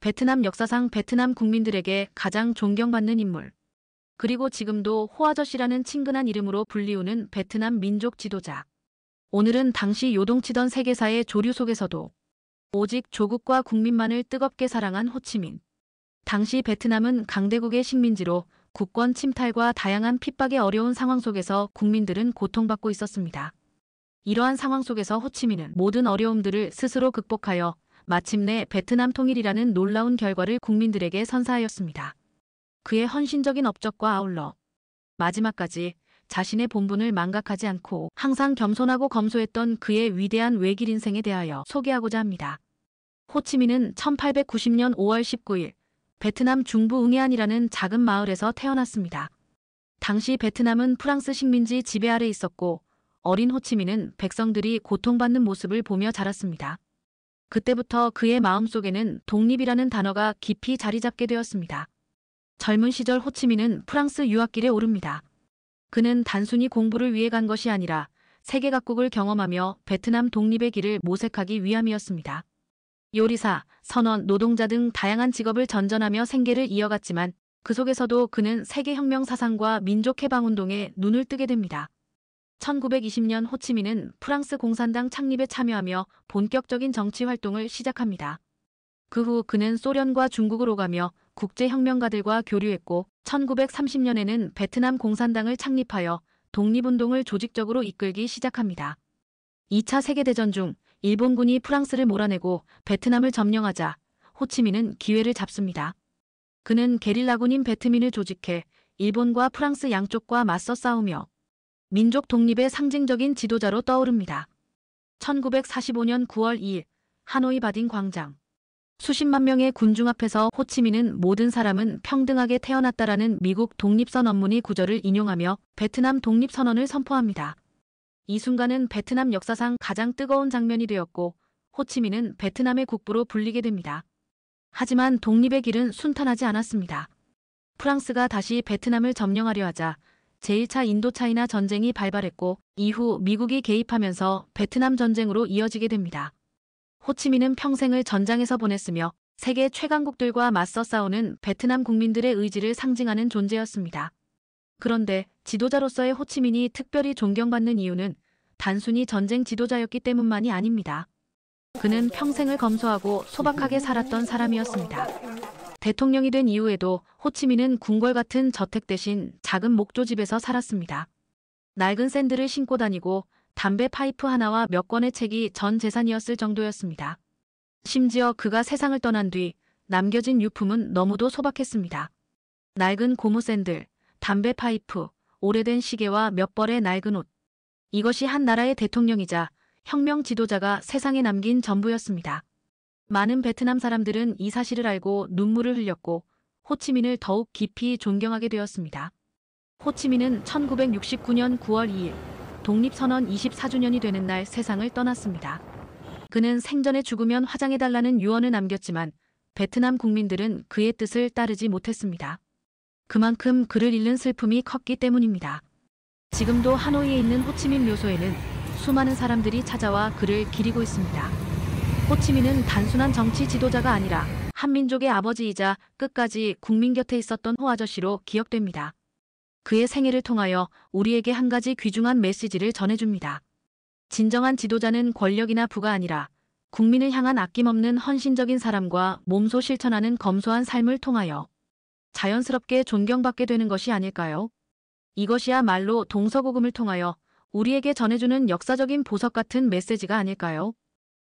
베트남 역사상 베트남 국민들에게 가장 존경받는 인물. 그리고 지금도 호 아저씨라는 친근한 이름으로 불리우는 베트남 민족 지도자. 오늘은 당시 요동치던 세계사의 조류 속에서도 오직 조국과 국민만을 뜨겁게 사랑한 호치민. 당시 베트남은 강대국의 식민지로 국권 침탈과 다양한 핍박의 어려운 상황 속에서 국민들은 고통받고 있었습니다. 이러한 상황 속에서 호치민은 모든 어려움들을 스스로 극복하여 마침내 베트남 통일이라는 놀라운 결과를 국민들에게 선사하였습니다. 그의 헌신적인 업적과 아울러 마지막까지 자신의 본분을 망각하지 않고 항상 겸손하고 검소했던 그의 위대한 외길 인생에 대하여 소개하고자 합니다. 호치민은 1890년 5월 19일 베트남 중부 응해안이라는 작은 마을에서 태어났습니다. 당시 베트남은 프랑스 식민지 지배 아래 있었고 어린 호치민은 백성들이 고통받는 모습을 보며 자랐습니다. 그때부터 그의 마음속에는 독립이라는 단어가 깊이 자리 잡게 되었습니다. 젊은 시절 호치민은 프랑스 유학길에 오릅니다. 그는 단순히 공부를 위해 간 것이 아니라 세계 각국을 경험하며 베트남 독립의 길을 모색하기 위함이었습니다. 요리사, 선원, 노동자 등 다양한 직업을 전전하며 생계를 이어갔지만 그 속에서도 그는 세계혁명 사상과 민족해방운동에 눈을 뜨게 됩니다. 1920년 호치민은 프랑스 공산당 창립에 참여하며 본격적인 정치 활동을 시작합니다. 그 후 그는 소련과 중국을 오가며 국제혁명가들과 교류했고 1930년에는 베트남 공산당을 창립하여 독립운동을 조직적으로 이끌기 시작합니다. 2차 세계대전 중 일본군이 프랑스를 몰아내고 베트남을 점령하자 호치민은 기회를 잡습니다. 그는 게릴라군인 베트민을 조직해 일본과 프랑스 양쪽과 맞서 싸우며 민족 독립의 상징적인 지도자로 떠오릅니다. 1945년 9월 2일 하노이 바딩 광장. 수십만 명의 군중 앞에서 호치민은 모든 사람은 평등하게 태어났다라는 미국 독립선언문의 구절을 인용하며 베트남 독립선언을 선포합니다. 이 순간은 베트남 역사상 가장 뜨거운 장면이 되었고 호치민은 베트남의 국부로 불리게 됩니다. 하지만 독립의 길은 순탄하지 않았습니다. 프랑스가 다시 베트남을 점령하려 하자 제1차 인도차이나 전쟁이 발발했고 이후 미국이 개입하면서 베트남 전쟁으로 이어지게 됩니다. 호치민은 평생을 전장에서 보냈으며 세계 최강국들과 맞서 싸우는 베트남 국민들의 의지를 상징하는 존재였습니다. 그런데 지도자로서의 호치민이 특별히 존경받는 이유는 단순히 전쟁 지도자였기 때문만이 아닙니다. 그는 평생을 검소하고 소박하게 살았던 사람이었습니다. 대통령이 된 이후에도 호치민은 궁궐 같은 저택 대신 작은 목조집에서 살았습니다. 낡은 샌들을 신고 다니고 담배 파이프 하나와 몇 권의 책이 전 재산이었을 정도였습니다. 심지어 그가 세상을 떠난 뒤 남겨진 유품은 너무도 소박했습니다. 낡은 고무 샌들, 담배 파이프, 오래된 시계와 몇 벌의 낡은 옷. 이것이 한 나라의 대통령이자 혁명 지도자가 세상에 남긴 전부였습니다. 많은 베트남 사람들은 이 사실을 알고 눈물을 흘렸고 호치민을 더욱 깊이 존경하게 되었습니다. 호치민은 1969년 9월 2일 독립선언 24주년이 되는 날 세상을 떠났습니다. 그는 생전에 죽으면 화장해달라는 유언을 남겼지만 베트남 국민들은 그의 뜻을 따르지 못했습니다. 그만큼 그를 잃는 슬픔이 컸기 때문입니다. 지금도 하노이에 있는 호치민 묘소에는 수많은 사람들이 찾아와 그를 기리고 있습니다. 호치민은 단순한 정치 지도자가 아니라 한민족의 아버지이자 끝까지 국민 곁에 있었던 호 아저씨로 기억됩니다. 그의 생애를 통하여 우리에게 한 가지 귀중한 메시지를 전해줍니다. 진정한 지도자는 권력이나 부가 아니라 국민을 향한 아낌없는 헌신적인 사람과 몸소 실천하는 검소한 삶을 통하여 자연스럽게 존경받게 되는 것이 아닐까요? 이것이야말로 동서고금을 통하여 우리에게 전해주는 역사적인 보석 같은 메시지가 아닐까요?